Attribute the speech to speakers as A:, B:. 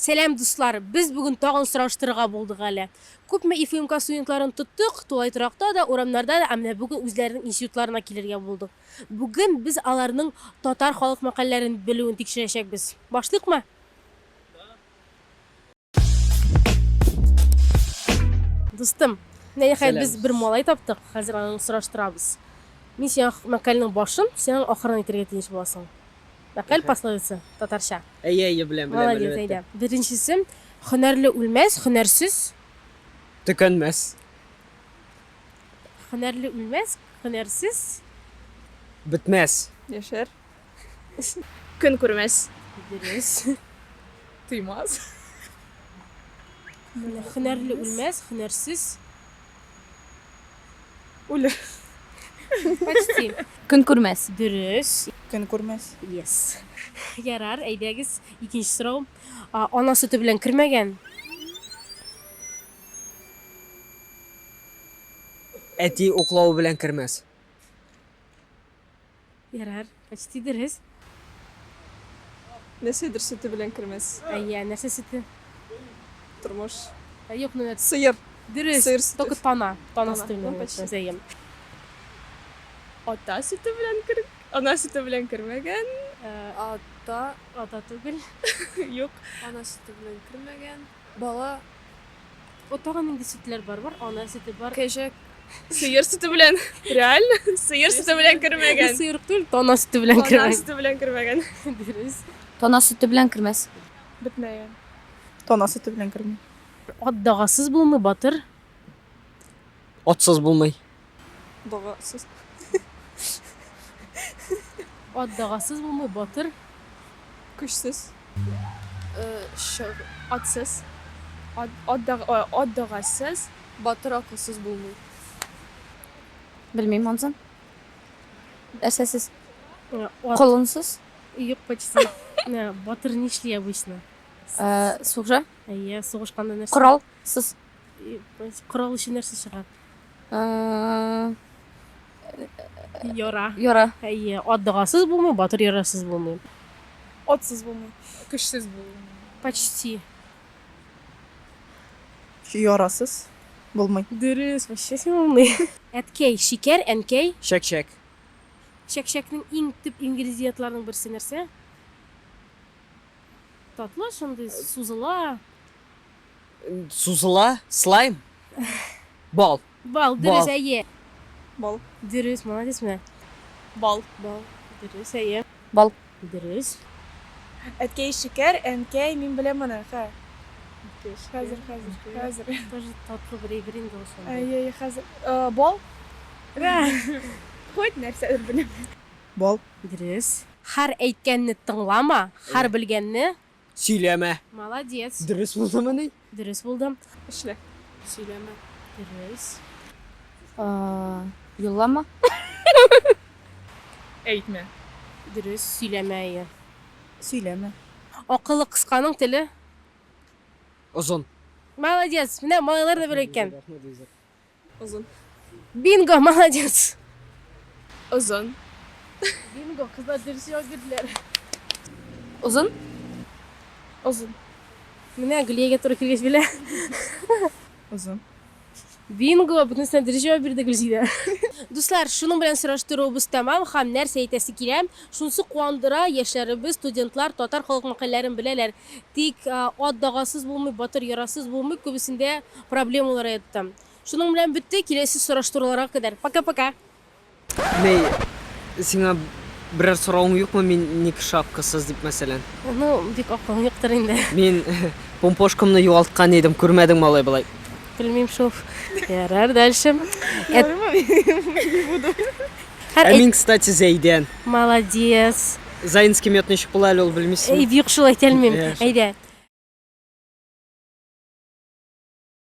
A: Сәлам дуслар, без бүген тагын сораштырырга булдык әле. Күпме ИФМК студентларын тоттык, тулай торакта да, урамнарда да, әмма бүген үзләренең институтларына килергә булдык. Бүген без аларның татар халык мәкальләрен белүен тикшерәчәкбез. Башлыйкмы? Дустым, нәһаять без бер малай таптык, хәзер аны сораштырабыз. Мин сиңа мәкальнең башын, син ахырын әйтергә тиеш буласың. Мәкаль пословица татарча.
B: Әйе, беләм.
A: Молодец, әйдә. Беренчесе, һөнәрле үлмәс, һөнәрсез.
B: Төкәнмәс.
A: Һөнәрле үлмәс, һөнәрсез.
B: Бетмәс.
C: Яшәр. Көн күрмәс.
A: Дөрес.
C: Туймас.
A: Һөнәрле үлмәс, һөнәрсез.
C: Үлер.
A: Почти.
D: Көн күрмәс.
A: Дөрес.
C: Көн күрмәс.
A: Yes. Ярар, әйдәгез. Икенче сорау. Ана сөте белән кермәгән.
B: Әти уклау белән кермәс.
A: Ярар, почти дөрес.
C: Нәрсәдер сөте белән кермәс.
A: Әйе, нәрсә сөте?
C: Тормыш.
A: Юк, ну
C: Сыер.
A: дөрес.
C: Сыер сөте.
A: Только тана. Тана
C: Тана.
A: сөте белән.
C: Почти.
A: Әйе.
C: Ата сөте белән кер. Ана сөте белән кермәгән.
A: Ата түгел.
C: Юк.
E: Ана сөте белән кермәгән. Бала
A: Отаган инде сөтләр бар. Ана сөте бар.
E: кәҗә
C: Сыер сөте белән. Реально? Сыер сөте белән кермәгән.
A: Сыйрык түгел, тана сөте белән
C: Ана
A: кермәгән.
C: сөте белән кермәгән.
A: Дөрес.
D: Тана сөте белән кермәс.
C: Бетмәгән. Тана сөте белән кермәгән.
A: Ат дагасыз булмый батыр.
B: Атсыз булмый.
C: Дагасыз.
A: Ат дагасыз булмый батыр.
C: Көчсез.
E: атсыз,
C: Ат дагасыз.
E: батыр акылсыз булмый.
D: Белмим ансын. Әсәсез.
A: Ат
D: Колынсыз.
A: юк почти. Батыр нишли обычно.
D: Сугыша.
A: Әйе, сугышканда нәрсә?
D: Коралсыз.
A: Корал өчен нәрсә чыга? Яра.
D: Яра.
A: Әйе, ат дагасыз булмый, батыр ярасыз булмый.
C: Атсыз булмый. Көчсез булмый.
A: Почти.
C: Ярасыз булмый.
A: Дөрес, вообще булмый. Әткәй, шикәр, әнкәй.
B: Шәк-шәк.
A: Шәк-шәкнең иң төп ингредиентларының берсе нәрсә? Татлы, шундый сузыла.
B: Сузыла. Слайм. Бал.
A: Бал, дөрес,
B: Бал.
A: әйе.
C: Бал.
A: Дөрес, молодец менә.
C: Бал.
A: Дөрес, әйе.
D: Бал.
A: Дөрес.
C: Әткәй шикәр, әнкәй мин беләм аны. Хәзер.
A: Тоже татлы бер әйбер инде ул шундый.
C: Әйе, хәзер. Бал. Хоть нәрсәдер беләм. Бал.
A: Дөрес. Һәр әйткәнне тыңлама, һәр белгәнне.
B: Сөйләмә.
A: Молодец.
B: Дөрес булдымы ни?
A: Дөрес булды.
C: Эшлә.
E: Сөйләмә.
A: Дөрес.
D: Юллама.
C: Әйтмә.
A: Дөрес, сөйләмәе.
C: Сөйләмә.
A: Акылы кысканың теле.
B: Озын.
A: Молодец. Менә малайлар да белә икән.
C: Озын.
A: Бинго, молодец.
C: Озын.
A: Бинго, кызлар дөрес җавап бирделәр.
D: Узын.
C: Озын.
A: Менә Гөлиягә туры килгәч белә.
C: Озын.
A: Бинго, бөтенсенә дөрес җавап бирде Гөлзидә. Дуслар, шуның белән сораштыруыбыз тәмам һәм нәрсә әйтәсе килә. Шунысы куандыра, яшьләребез, студентлар татар халык мәкальләрен беләләр. Тик ат дагасыз булмый, батыр ярасыз булмый, күбесендә проблемалар әйттем. Шуның белән бетте, киләсе сораштыруларга кадәр. Пока-пока.
B: Ней, сиңа берәр сорауың юкмы? Мин ник шапкасыз дип мәсәлән.
A: Ну, бик акылың юктыр инде.
B: Мин помпошкамны югалткан идем, күрмәдең малай булай.
A: Белмим шул. Ярар, дальше.
B: Ә мин, кстати, Зәйдән.
A: Молодец.
B: Заинский мед ничек була әле ул белмисең?
A: Юк, шул әйтә алмыйм.
B: Яшь.
A: Әйдә.